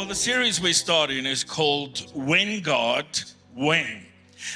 The series we're starting is called When God, When.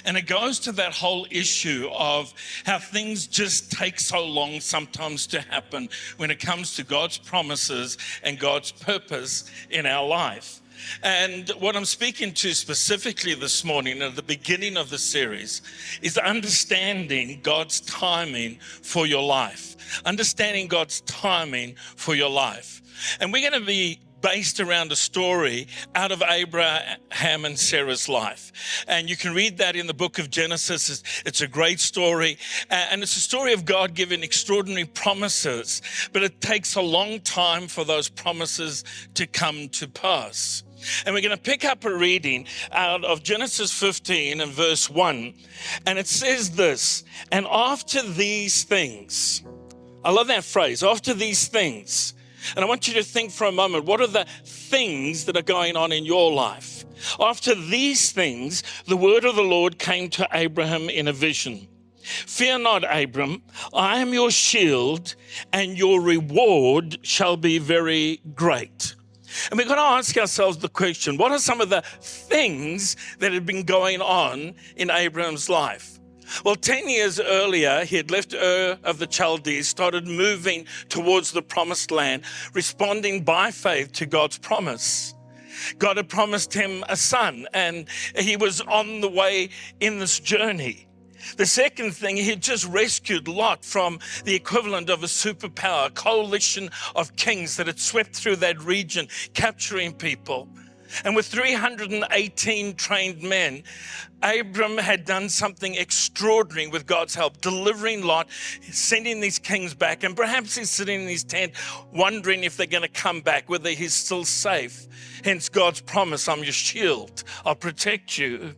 And it goes to that whole issue of how things just take so long sometimes to happen when it comes to God's promises and God's purpose in our life. And what I'm speaking to specifically this morning at the beginning of the series is understanding God's timing for your life. Understanding God's timing for your life. And we're going to be based around a story out of Abraham and Sarah's life. And you can read that in the book of Genesis. It's a great story. And it's a story of God giving extraordinary promises. But it takes a long time for those promises to come to pass. And we're going to pick up a reading out of Genesis 15 and verse 1. And it says this, and after these things, I love that phrase, after these things. And I want you to think for a moment, what are the things that are going on in your life? After these things, the word of the Lord came to Abraham in a vision. Fear not, Abram, I am your shield, and your reward shall be very great. And we're going to ask ourselves the question, what are some of the things that have been going on in Abraham's life? Well, 10 years earlier, he had left Ur of the Chaldees, started moving towards the promised land, responding by faith to God's promise. God had promised him a son, and he was on the way in this journey. The second thing, he had just rescued Lot from the equivalent of a superpower, a coalition of kings that had swept through that region, capturing people. And with 318 trained men, Abram had done something extraordinary with God's help, delivering Lot, sending these kings back. And perhaps he's sitting in his tent wondering if they're going to come back, whether he's still safe. Hence God's promise, I'm your shield, I'll protect you.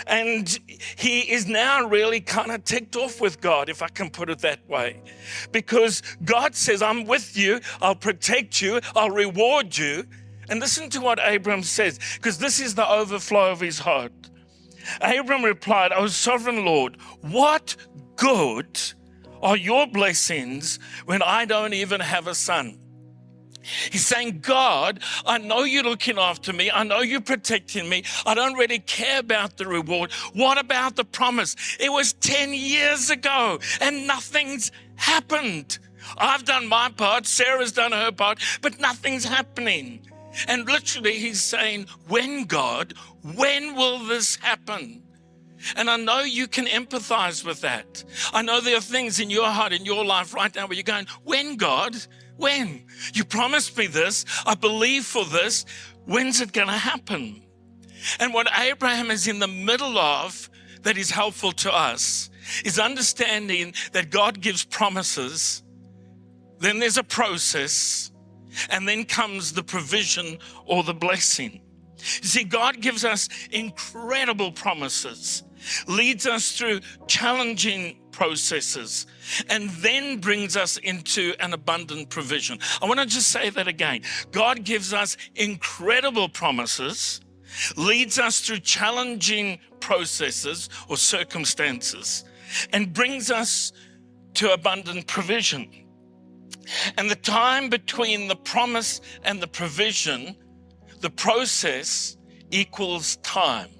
And he is now really kind of ticked off with God, if I can put it that way. Because God says, I'm with you, I'll protect you, I'll reward you. And listen to what Abram says, because this is the overflow of his heart. Abram replied, O sovereign Lord, what good are your blessings when I don't even have a son? He's saying, God, I know you're looking after me. I know you're protecting me. I don't really care about the reward. What about the promise? It was 10 years ago and nothing's happened. I've done my part. Sarah's done her part, but nothing's happening. And literally he's saying, when God, when will this happen? And I know you can empathize with that. I know there are things in your heart, in your life right now where you're going, when God, when? You promised me this, I believe for this, when's it going to happen? And what Abraham is in the middle of that is helpful to us is understanding that God gives promises, then there's a process, and then comes the provision or the blessing. You see, God gives us incredible promises, leads us through challenging processes, and then brings us into an abundant provision. I want to just say that again. God gives us incredible promises, leads us through challenging processes or circumstances, and brings us to abundant provision. And the time between the promise and the provision, the process equals time.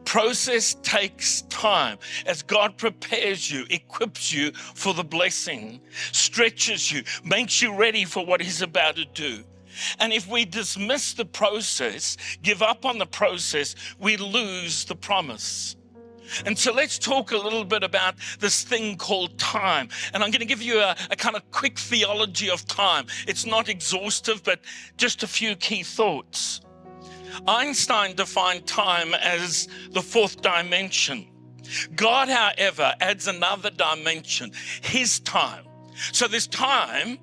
Process takes time as God prepares you, equips you for the blessing, stretches you, makes you ready for what he's about to do. And if we dismiss the process, give up on the process, we lose the promise. And so let's talk a little bit about this thing called time. And I'm going to give you a kind of quick theology of time. It's not exhaustive, but just a few key thoughts. Einstein defined time as the fourth dimension. God, however, adds another dimension, his time. So there's time,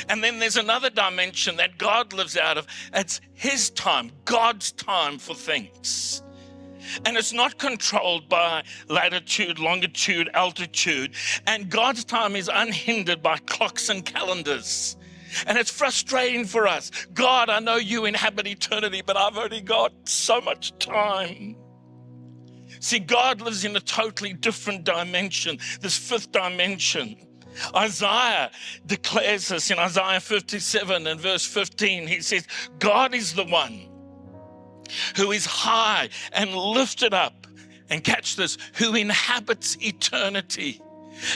and then there's another dimension that God lives out of. It's his time, God's time for things. And it's not controlled by latitude, longitude, altitude. And God's time is unhindered by clocks and calendars. And it's frustrating for us. God, I know you inhabit eternity, but I've only got so much time. See, God lives in a totally different dimension, this fifth dimension. Isaiah declares this in Isaiah 57 and verse 15. He says, God is the one who is high and lifted up, and catch this, who inhabits eternity.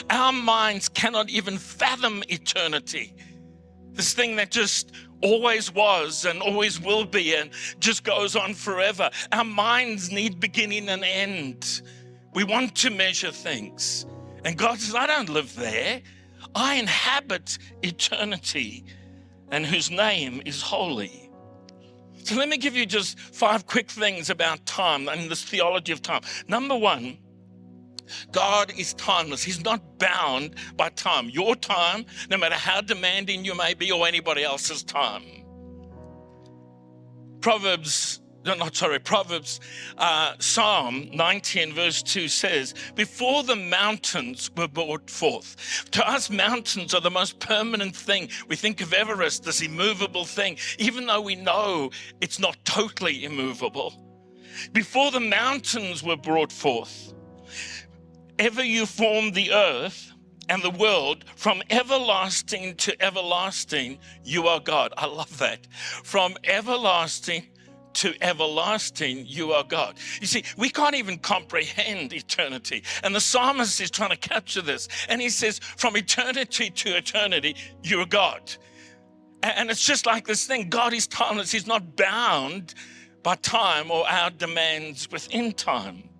Our minds cannot even fathom eternity. This thing that just always was and always will be and just goes on forever. Our minds need beginning and end. We want to measure things. And God says, I don't live there. I inhabit eternity, and whose name is holy. So let me give you just 5 quick things about time and this theology of time. Number 1, God is timeless. He's not bound by time. Your time, no matter how demanding you may be, or anybody else's time. Psalm 19 verse 2 says, before the mountains were brought forth. To us, mountains are the most permanent thing. We think of Everest, this immovable thing, even though we know it's not totally immovable. Before the mountains were brought forth, ever you formed the earth and the world, from everlasting to everlasting, you are God. I love that. From everlasting to everlasting, you are God. You see, we can't even comprehend eternity. And the psalmist is trying to capture this. And he says, from eternity to eternity, you are God. And it's just like this thing. God is timeless. He's not bound by time or our demands within time.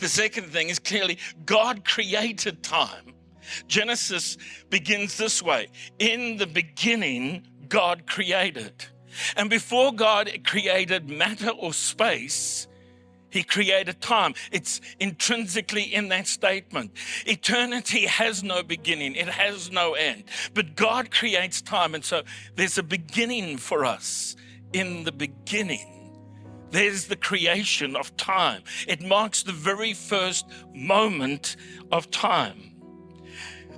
The second thing is clearly God created time. Genesis begins this way. In the beginning, God created. And before God created matter or space, he created time. It's intrinsically in that statement. Eternity has no beginning. It has no end. But God creates time. And so there's a beginning for us. In the beginning, there's the creation of time. It marks the very first moment of time.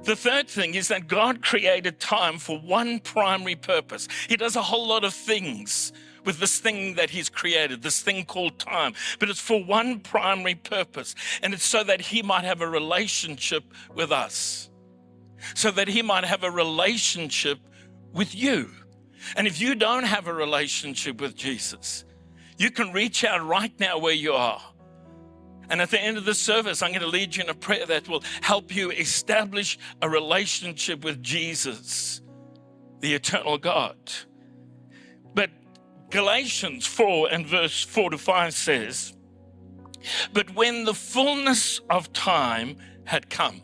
The third thing is that God created time for one primary purpose. He does a whole lot of things with this thing that he's created, this thing called time, but it's for one primary purpose, and it's so that he might have a relationship with us, so that he might have a relationship with you. And if you don't have a relationship with Jesus, you can reach out right now where you are. And at the end of the service, I'm going to lead you in a prayer that will help you establish a relationship with Jesus, the eternal God. But Galatians 4 and verse 4 to 5 says, but when the fullness of time had come,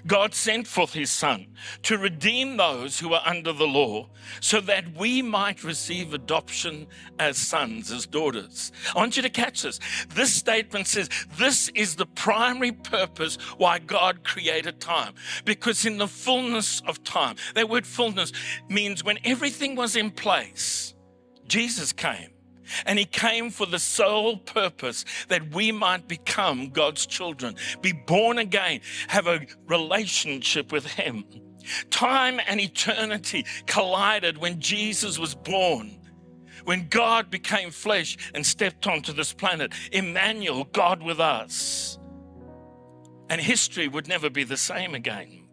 God sent forth his son to redeem those who are under the law, so that we might receive adoption as sons, as daughters. I want you to catch this. This statement says this is the primary purpose why God created time. Because in the fullness of time, that word fullness means when everything was in place, Jesus came. And he came for the sole purpose that we might become God's children, be born again, have a relationship with him. Time and eternity collided when Jesus was born, when God became flesh and stepped onto this planet. Emmanuel, God with us. And history would never be the same again.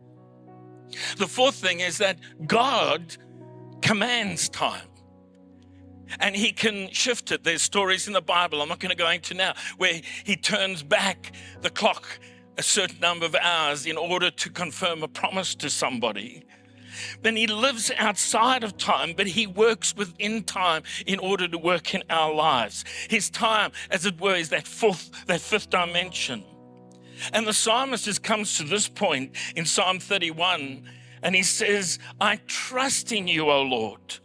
The fourth thing is that God commands time. And he can shift it. There's stories in the Bible, I'm not going to go into now, where he turns back the clock a certain number of hours in order to confirm a promise to somebody. Then he lives outside of time, but he works within time in order to work in our lives. His time, as it were, is that fifth dimension. And the psalmist just comes to this point in Psalm 31, and he says, I trust in you, O Lord.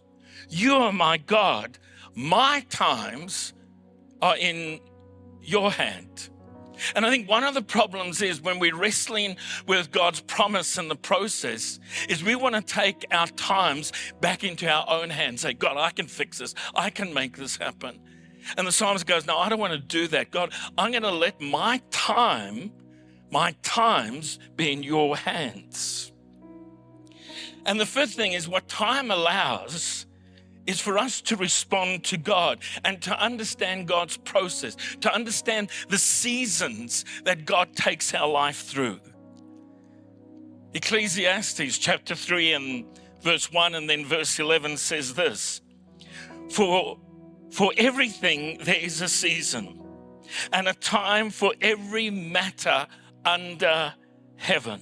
You are my God. My times are in your hand. And I think one of the problems is when we're wrestling with God's promise and the process is we want to take our times back into our own hands. Say, God, I can fix this. I can make this happen. And the psalmist goes, no, I don't want to do that. God, I'm going to let my times be in your hands. And the fifth thing is what time allows is for us to respond to God and to understand God's process, to understand the seasons that God takes our life through. Ecclesiastes chapter 3 and verse 1 and then verse 11 says this, For everything there is a season and a time for every matter under heaven.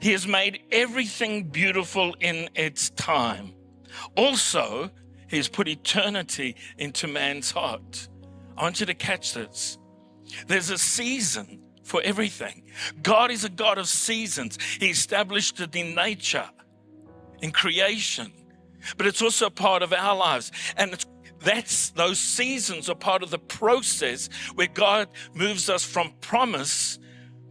He has made everything beautiful in its time. Also, he has put eternity into man's heart. I want you to catch this. There's a season for everything. God is a God of seasons. He established it in nature, in creation, but it's also a part of our lives. And those seasons are part of the process where God moves us from promise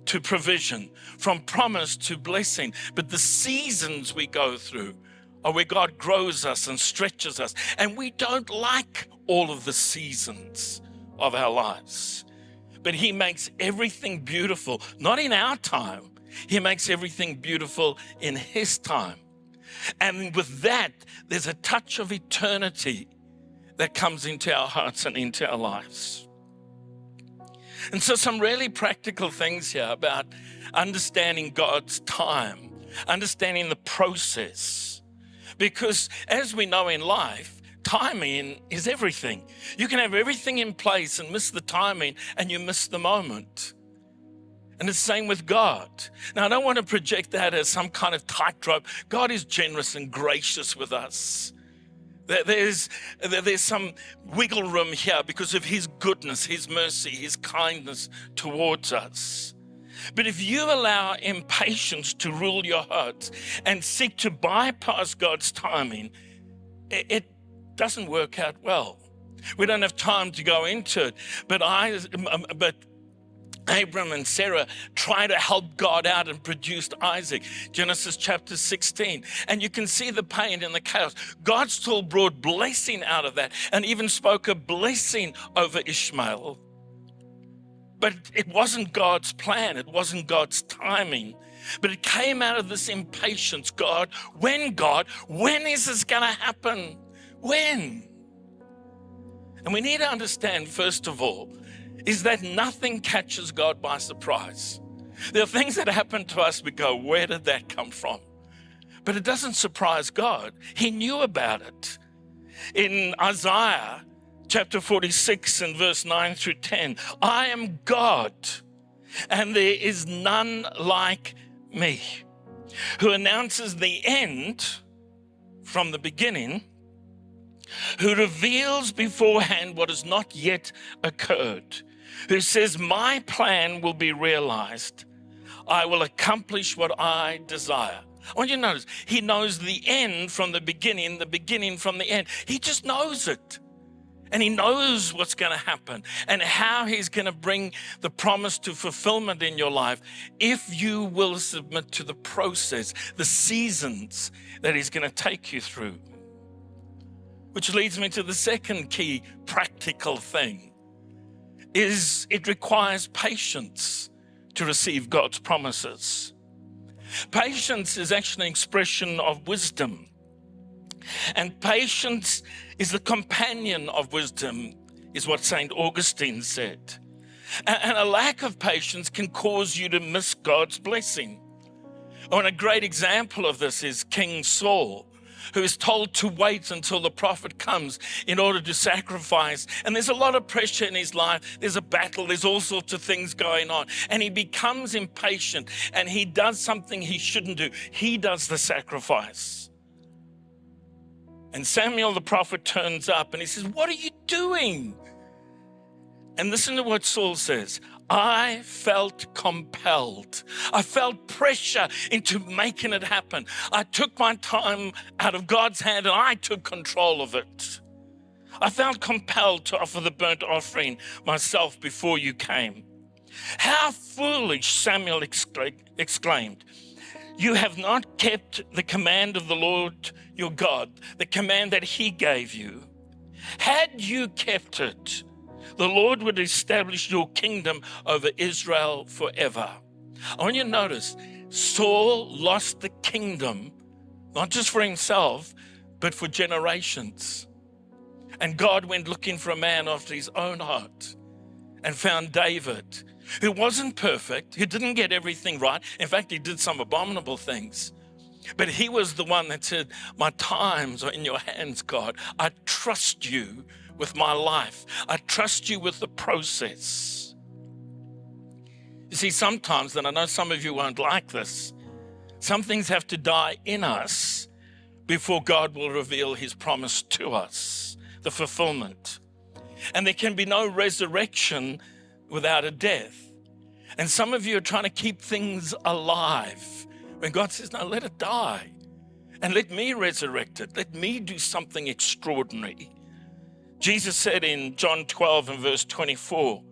to provision, from promise to blessing. But the seasons we go through are where God grows us and stretches us. And we don't like all of the seasons of our lives. But he makes everything beautiful, not in our time. He makes everything beautiful in his time. And with that, there's a touch of eternity that comes into our hearts and into our lives. And so some really practical things here about understanding God's time, understanding the process. Because as we know in life, timing is everything. You can have everything in place and miss the timing and you miss the moment. And it's the same with God. Now, I don't want to project that as some kind of tightrope. God is generous and gracious with us. There's some wiggle room here because of his goodness, his mercy, his kindness towards us. But if you allow impatience to rule your heart and seek to bypass God's timing, it doesn't work out well. We don't have time to go into it, but Abram and Sarah try to help God out and produced Isaac. Genesis chapter 16. And you can see the pain and the chaos. God still brought blessing out of that and even spoke a blessing over Ishmael. But it wasn't God's plan. It wasn't God's timing. But it came out of this impatience. God, when is this going to happen? When? And we need to understand, first of all, is that nothing catches God by surprise. There are things that happen to us, we go, where did that come from? But it doesn't surprise God. He knew about it. In Isaiah chapter 46 and verse 9 through 10, I am God, and there is none like me, who announces the end from the beginning, who reveals beforehand what has not yet occurred, who says, my plan will be realized. I will accomplish what I desire. I want you to notice, he knows the end from the beginning from the end. He just knows it. And he knows what's going to happen and how he's going to bring the promise to fulfillment in your life if you will submit to the process, the seasons that he's going to take you through. Which leads me to the second key practical thing, is it requires patience to receive God's promises. Patience is actually an expression of wisdom. And patience is the companion of wisdom, is what St. Augustine said. And a lack of patience can cause you to miss God's blessing. And a great example of this is King Saul, who is told to wait until the prophet comes in order to sacrifice. And there's a lot of pressure in his life. There's a battle. There's all sorts of things going on. And he becomes impatient and he does something he shouldn't do. He does the sacrifice. And Samuel the prophet turns up and he says, what are you doing? And listen to what Saul says. I felt compelled. I felt pressure into making it happen. I took my time out of God's hand and I took control of it. I felt compelled to offer the burnt offering myself before you came. How foolish, Samuel exclaimed. You have not kept the command of the Lord your God, the command that he gave you. Had you kept it, the Lord would establish your kingdom over Israel forever. I want you to notice, Saul lost the kingdom, not just for himself, but for generations. And God went looking for a man after his own heart and found David, who wasn't perfect, who didn't get everything right. In fact, he did some abominable things. But he was the one that said, my times are in your hands, God. I trust you with my life. I trust you with the process. You see, sometimes, and I know some of you won't like this, some things have to die in us before God will reveal his promise to us, the fulfillment. And there can be no resurrection without a death. And some of you are trying to keep things alive when God says, no, let it die and let me resurrect it. Let me do something extraordinary. Jesus said in John 12 and verse 24,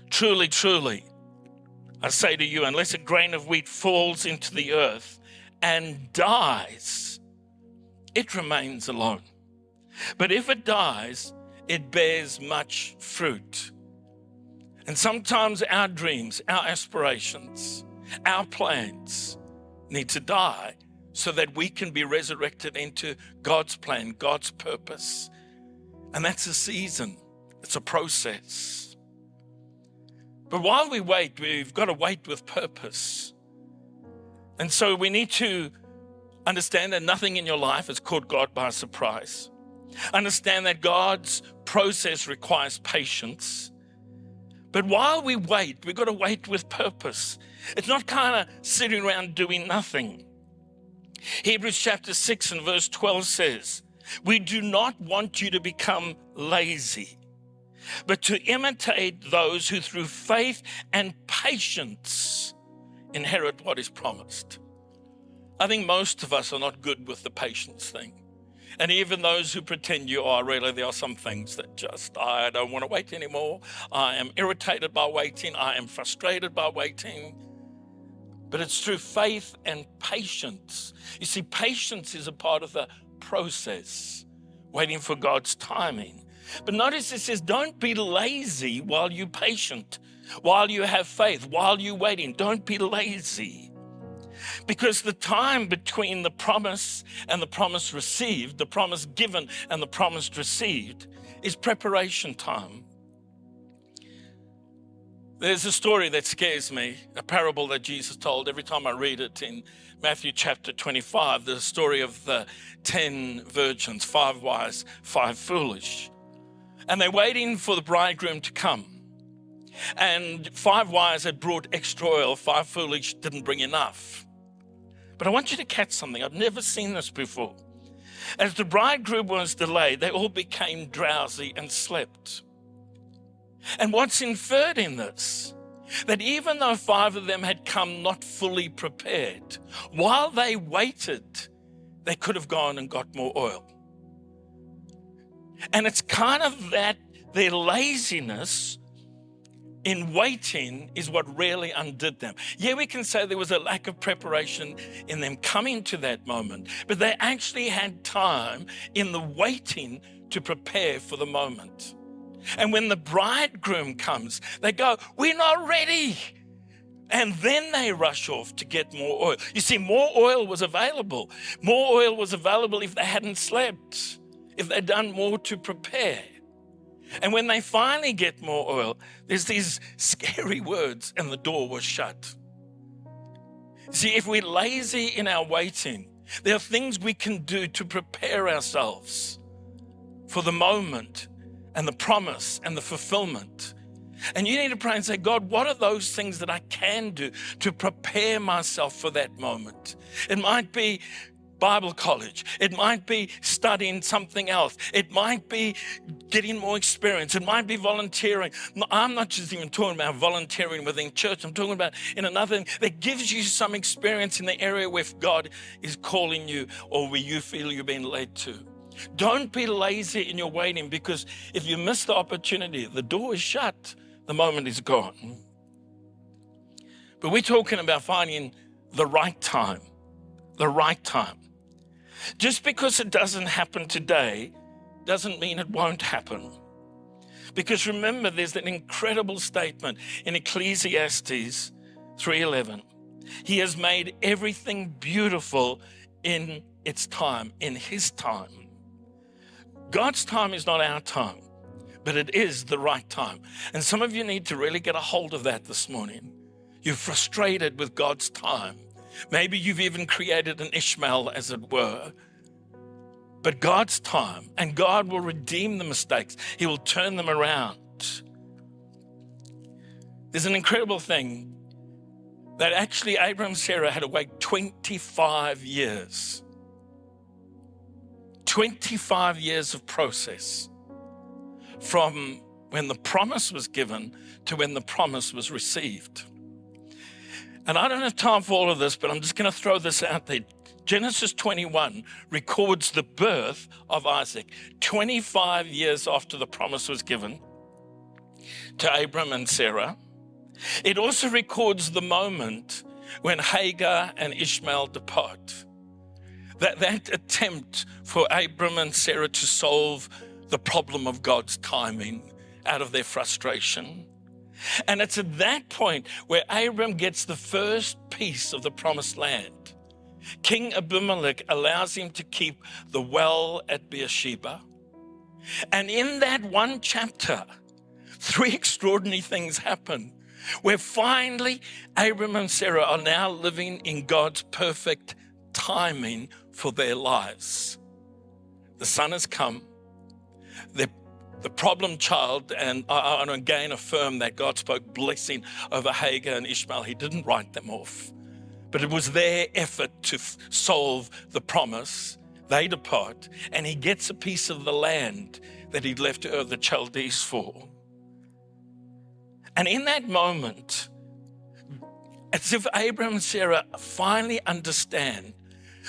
truly, truly, I say to you, unless a grain of wheat falls into the earth and dies, it remains alone. But if it dies, it bears much fruit. And sometimes our dreams, our aspirations, our plans need to die so that we can be resurrected into God's plan, God's purpose. And that's a season. It's a process. But while we wait, we've got to wait with purpose. And so we need to understand that nothing in your life has caught God by surprise. Understand that God's process requires patience. But while we wait, we've got to wait with purpose. It's not kind of sitting around doing nothing. Hebrews chapter 6 and verse 12 says, we do not want you to become lazy, but to imitate those who through faith and patience inherit what is promised. I think most of us are not good with the patience thing. And even those who pretend you are, really, there are some things that just, I don't want to wait anymore. I am irritated by waiting. I am frustrated by waiting. But it's through faith and patience. You see, patience is a part of the process, waiting for God's timing. But notice it says, don't be lazy while you're patient, while you have faith, while you're waiting. Don't be lazy. Because the time between the promise and the promise received, the promise given and the promise received, is preparation time. There's a story that scares me, a parable that Jesus told every time I read it in Matthew chapter 25, the story of the 10 virgins, 5 wise, 5 foolish. And they're waiting for the bridegroom to come. And 5 wise had brought extra oil, 5 foolish didn't bring enough. But I want you to catch something. I've never seen this before. As the bridegroom was delayed, they all became drowsy and slept. And what's inferred in this, that even though 5 of them had come not fully prepared, while they waited, they could have gone and got more oil. And it's kind of that their laziness in waiting is what really undid them. Yeah, we can say there was a lack of preparation in them coming to that moment, but they actually had time in the waiting to prepare for the moment. And when the bridegroom comes, they go, we're not ready. And then they rush off to get more oil. You see, more oil was available. More oil was available if they hadn't slept, if they'd done more to prepare. And when they finally get more oil, there's these scary words, and the door was shut. See, if we're lazy in our waiting, there are things we can do to prepare ourselves for the moment and the promise and the fulfillment. And you need to pray and say, God, what are those things that I can do to prepare myself for that moment? It might be Bible college. It might be studying something else. It might be getting more experience. It might be volunteering. I'm not just even talking about volunteering within church. I'm talking about in another thing that gives you some experience in the area where God is calling you or where you feel you're being led to. Don't be lazy in your waiting, because if you miss the opportunity, the door is shut, the moment is gone. But we're talking about finding the right time, the right time. Just because it doesn't happen today doesn't mean it won't happen. Because remember, there's an incredible statement in Ecclesiastes 3:11. He has made everything beautiful in its time, in his time. God's time is not our time. but it is the right time. And some of you need to really get a hold of that this morning. You're frustrated with God's time. Maybe you've even created an Ishmael, as it were. But God's time, and God will redeem the mistakes. He will turn them around. There's an incredible thing that actually Abraham and Sarah had to wait 25 years. 25 years of process from when the promise was given to when the promise was received. And I don't have time for all of this, but I'm just going to throw this out there. Genesis 21 records the birth of Isaac 25 years after the promise was given to Abram and Sarah. It also records the moment when Hagar and Ishmael depart. That attempt for Abram and Sarah to solve the problem of God's timing out of their frustration. And it's at that point where Abram gets the first piece of the promised land. King Abimelech allows him to keep the well at Beersheba. And in that one chapter, 3 extraordinary things happen, where finally Abram and Sarah are now living in God's perfect timing for their lives. The son has come. The problem child, and I again affirm that God spoke blessing over Hagar and Ishmael. He didn't write them off. But it was their effort to solve the promise. They depart, and he gets a piece of the land that he'd left the Chaldees for. And in that moment, as if Abraham and Sarah finally understand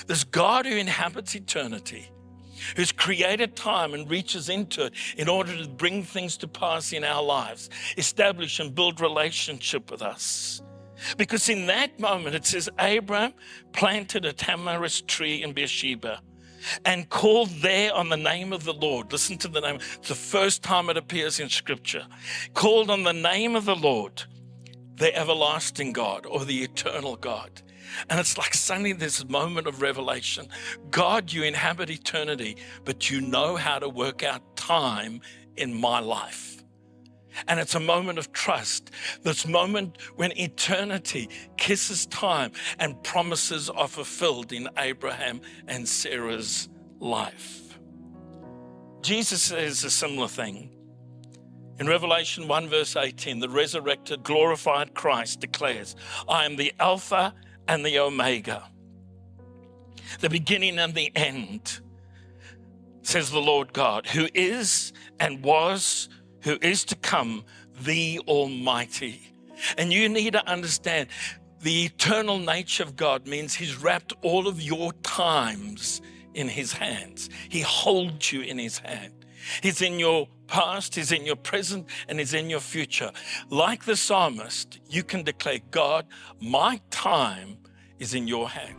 this God who inhabits eternity, who's created time and reaches into it in order to bring things to pass in our lives, establish and build relationship with us. Because in that moment, it says Abraham planted a tamarisk tree in Beersheba and called there on the name of the Lord. Listen to the name. It's the first time it appears in Scripture. Called on the name of the Lord, the everlasting God, or the eternal God. And it's like suddenly this moment of revelation. God, you inhabit eternity, but you know how to work out time in my life. And it's a moment of trust. This moment when eternity kisses time and promises are fulfilled in Abraham and Sarah's life. Jesus says a similar thing. In Revelation 1 verse 18, the resurrected, glorified Christ declares, I am the Alpha and the Omega, the beginning and the end, says the Lord God, who is and was, who is to come, the Almighty. And you need to understand the eternal nature of God means he's wrapped all of your times in his hands. He holds you in his hand. He's in your past, he's in your present, and he's in your future. Like the psalmist, you can declare, God, my time is in your hand.